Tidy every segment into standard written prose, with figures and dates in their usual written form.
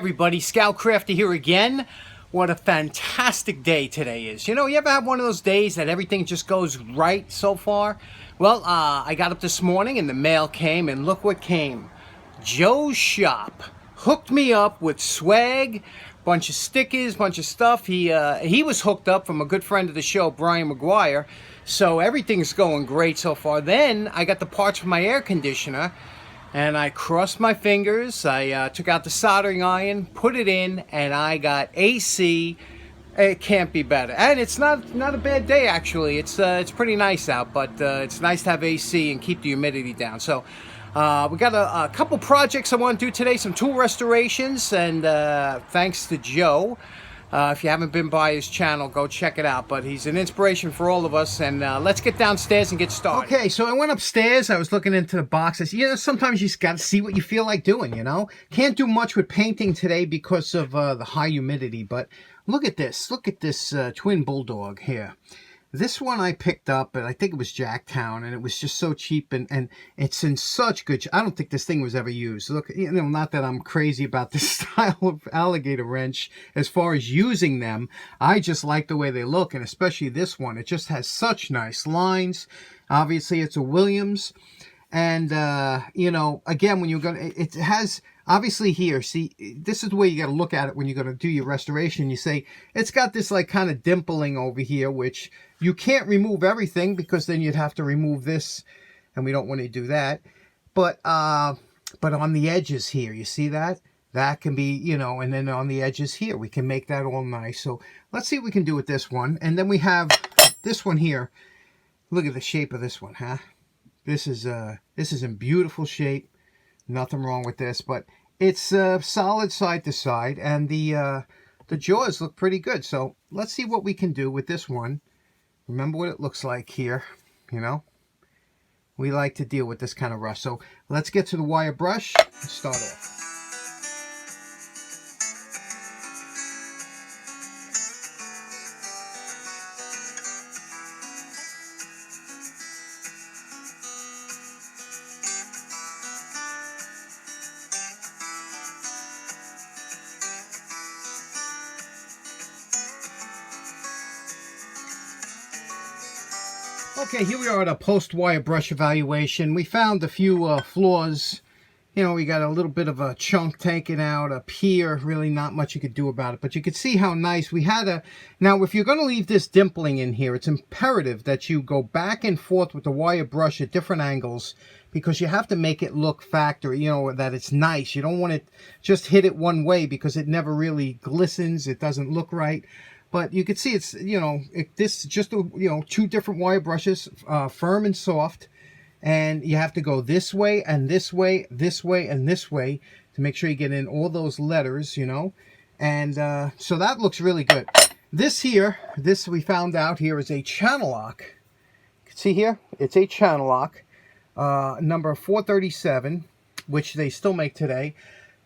Everybody, Scoutcrafter here again. What a fantastic day today is. You know, you ever have one of those days that everything just goes right so far? Well, I got up this morning and the mail came, and look what came. Joe's Shop hooked me up with swag, bunch of stickers, bunch of stuff. He was hooked up from a good friend of the show, Brian McGuire. So everything's going great so far. Then I got the parts for my air conditioner. And I crossed my fingers, I took out the soldering iron, put it in, and I got AC. It can't be better. And it's not a bad day, actually. It's pretty nice out, but it's nice to have AC and keep the humidity down. So we got a couple projects I want to do today, some tool restorations, and thanks to Joe. If you haven't been by his channel, go check it out. But he's an inspiration for all of us. And let's get downstairs and get started. Okay, so I went upstairs. I was looking into the boxes. You know, sometimes you just got to see what you feel like doing, you know. Can't do much with painting today because of the high humidity. But look at this. Look at this twin bulldog here. This one I picked up, and I think it was Jacktown, and it was just so cheap, and it's in such good I don't think this thing was ever used. Look, you know, not that I'm crazy about this style of alligator wrench as far as using them. I just like the way they look, and especially this one. It just has such nice lines. Obviously, it's a Williams. And, you know, again, when you're going to, it has, obviously here, see, this is the way you got to look at it when you're going to do your restoration. You say, it's got this like kind of dimpling over here, which you can't remove everything because then you'd have to remove this, and we don't want to do that. But on the edges here, you see that? That can be, you know, and then on the edges here, we can make that all nice. So let's see what we can do with this one. And then we have this one here. Look at the shape of this one, huh? This is in beautiful shape. Nothing wrong with this, but it's solid side to side, and the jaws look pretty good. So let's see what we can do with this one. Remember what it looks like here, you know. We like to deal with this kind of rust. So let's get to the wire brush and start off. Okay, here we are at a post-wire brush evaluation. We found a few flaws. You know, we got a little bit of a chunk taken out up here. Really not much you could do about it. But you could see how nice we had a... Now, if you're going to leave this dimpling in here, it's imperative that you go back and forth with the wire brush at different angles, because you have to make it look factory, you know, that it's nice. You don't want to just hit it one way because it never really glistens. It doesn't look right. But you can see it's, you know, this just, you know, two different wire brushes, firm and soft. And you have to go this way and this way, this way and this way to make sure you get in all those letters, you know. And so that looks really good. This here, this we found out here is a Channellock. You can see here, it's a Channellock, number 437, which they still make today.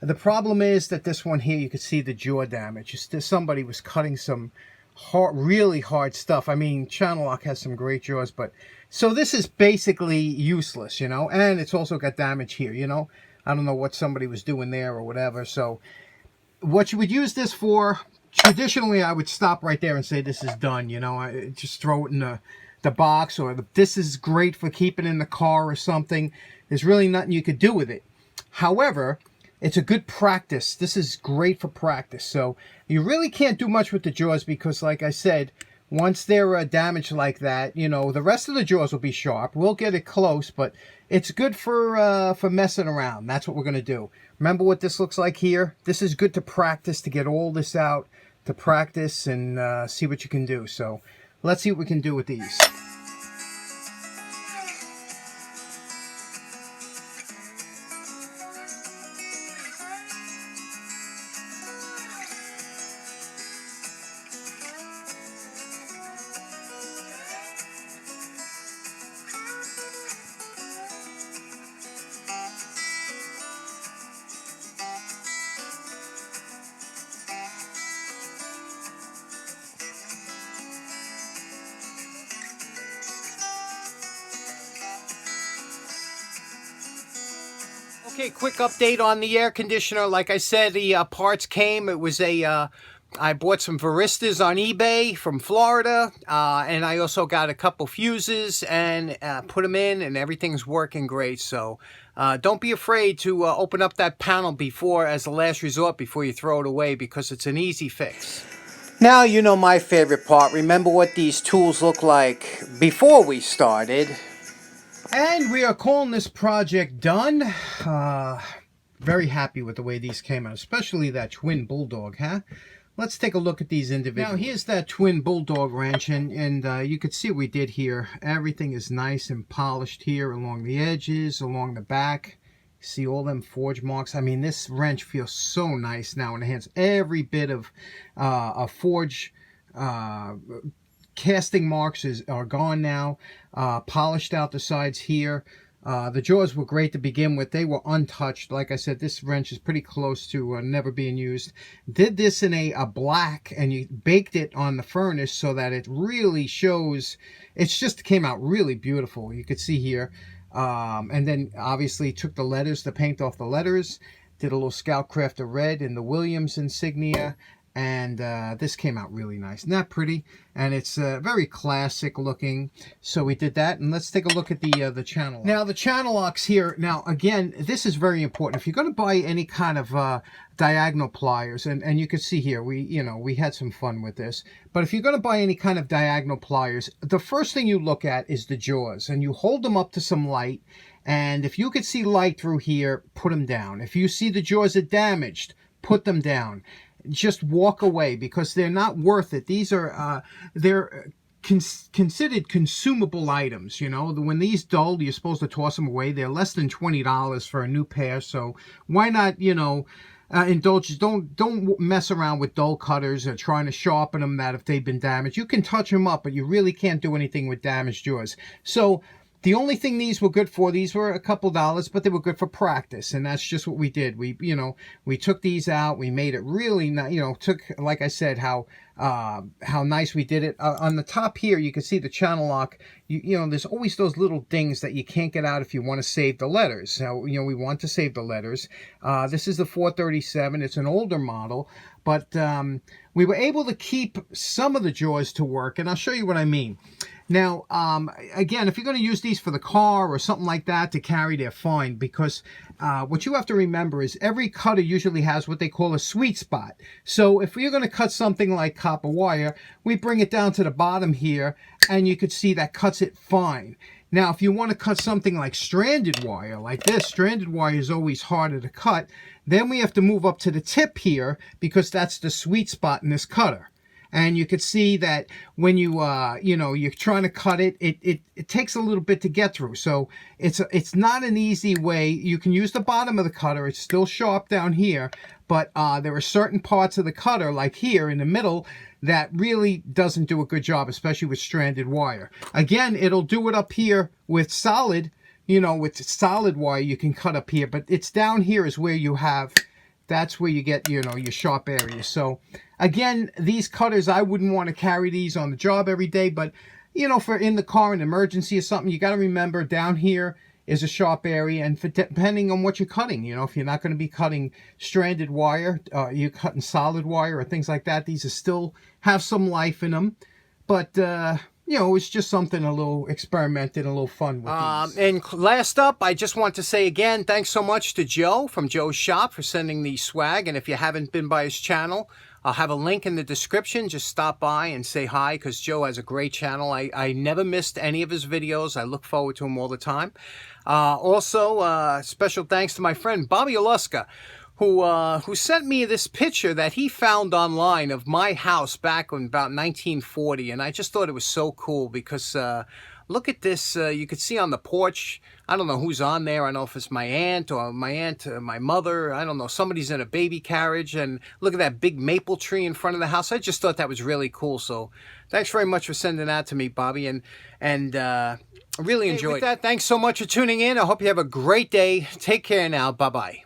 The problem is that this one here, you can see the jaw damage. Somebody was cutting some really hard stuff. I mean, Channellock has some great jaws, but... So this is basically useless, you know, and it's also got damage here, you know. I don't know what somebody was doing there or whatever. So what you would use this for, traditionally, I would stop right there and say this is done, you know. I just throw it in the box, or this is great for keeping in the car or something. There's really nothing you could do with it. However... It's a good practice. This is great for practice. So you really can't do much with the jaws because, like I said, once they're damaged like that, you know, the rest of the jaws will be sharp. We'll get it close, but it's good for messing around. That's what we're going to do. Remember what this looks like here? This is good to practice, to get all this out, to practice and see what you can do. So let's see what we can do with these. Okay, quick update on the air conditioner. Like I said, the parts came. It was I bought some varistas on eBay from Florida, and I also got a couple fuses and put them in, and everything's working great. So don't be afraid to open up that panel as a last resort before you throw it away, because it's an easy fix. Now you know my favorite part. Remember what these tools look like before we started. And we are calling this project done. Very happy with the way these came out, especially that twin bulldog, huh? Let's take a look at these individuals. Now here's that twin bulldog wrench, and you can see what we did here. Everything is nice and polished here along the edges, along the back. See all them forge marks. I mean, this wrench feels so nice now in the hands. Every bit of a forge casting marks are gone now. Polished out the sides here. The jaws were great to begin with. They were untouched. Like I said, this wrench is pretty close to never being used. Did this in a black, and you baked it on the furnace so that it really shows. It's just came out really beautiful. You could see here. And then obviously took the paint off the letters. Did a little Scout Crafter red in the Williams insignia. And this came out really nice. Isn't that pretty? And it's very classic looking. So we did that. And let's take a look at the channel. Now, the channel locks here. Now, again, this is very important. If you're going to buy any kind of diagonal pliers, and you can see here, we had some fun with this. But if you're going to buy any kind of diagonal pliers, the first thing you look at is the jaws. And you hold them up to some light. And if you could see light through here, put them down. If you see the jaws are damaged, put them down. Just walk away, because they're not worth it. These are they're considered consumable items. You know, when these dull, you're supposed to toss them away. They're less than $20 for a new pair, so why not, indulge? Don't mess around with dull cutters or trying to sharpen them. That if they've been damaged, you can touch them up, but you really can't do anything with damaged jaws. So the only thing these were good for, these were a couple dollars, but they were good for practice, and that's just what we did. We took these out, we made it really, took, like I said, how nice we did it. On the top here, you can see the channel lock. There's always those little dings that you can't get out if you want to save the letters. So, we want to save the letters. This is the 437. It's an older model, but we were able to keep some of the jaws to work, and I'll show you what I mean. Now, again, if you're going to use these for the car or something like that to carry, they're fine, because what you have to remember is every cutter usually has what they call a sweet spot. So if you're going to cut something like copper wire, we bring it down to the bottom here, and you could see that cuts it fine. Now, if you want to cut something like stranded wire, like this, stranded wire is always harder to cut. Then we have to move up to the tip here, because that's the sweet spot in this cutter. And you could see that when you're trying to cut it, it takes a little bit to get through. So it's not an easy way. You can use the bottom of the cutter. It's still sharp down here, but there are certain parts of the cutter, like here in the middle, that really doesn't do a good job, especially with stranded wire. Again, it'll do it up here with solid, with solid wire you can cut up here, but it's down here is where that's where you get, your sharp areas. So again, these cutters, I wouldn't want to carry these on the job every day, but, for in the car, an emergency or something, you got to remember down here is a sharp area, and depending on what you're cutting, if you're not going to be cutting stranded wire, you're cutting solid wire or things like that, these are still have some life in them, but, it's just something a little experimented, a little fun with these. And last up, I just want to say again, thanks so much to Joe from Joe's Shop for sending the swag. And if you haven't been by his channel, I'll have a link in the description. Just stop by and say hi, because Joe has a great channel. I never missed any of his videos. I look forward to him all the time. Also, special thanks to my friend Bobby Aluska, who sent me this picture that he found online of my house back in about 1940, and I just thought it was so cool, because look at this. You could see on the porch, I don't know who's on there. I don't know if it's my aunt or my mother. I don't know. Somebody's in a baby carriage, and look at that big maple tree in front of the house. I just thought that was really cool. So thanks very much for sending that to me, Bobby, and really enjoyed it. With that, thanks so much for tuning in. I hope you have a great day. Take care now. Bye-bye.